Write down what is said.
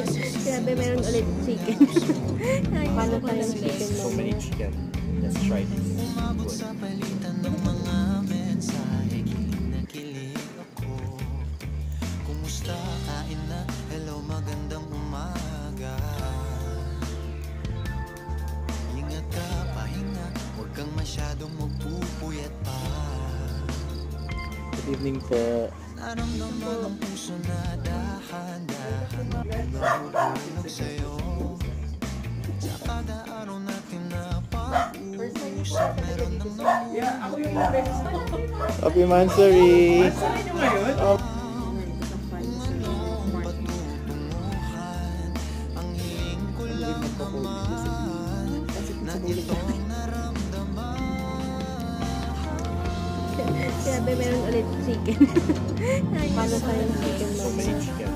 Grabe, meron ulit chicken. Paano pa yung chicken So many mamaya? chicken. Let's try this. Umabot Good. sa palitan ng mga mensahe, kinikilig ako. Kumusta, kain na, hello, magandang umaga. Ingat ka, pahinga, huwag kang masyadong magpupuyat pa. Good evening po. Naramdaman ng puso na dahan-dahan nahuhulog sa'yo. Sa kada araw natin na pag-uusap, meron ng Happy Mansari! Oh, patutunguhan. Ang hiling ko lang naman na itong naramdaman. Grabe, meron ulit chicken. Paano pa yung chicken so many mamaya? chicken.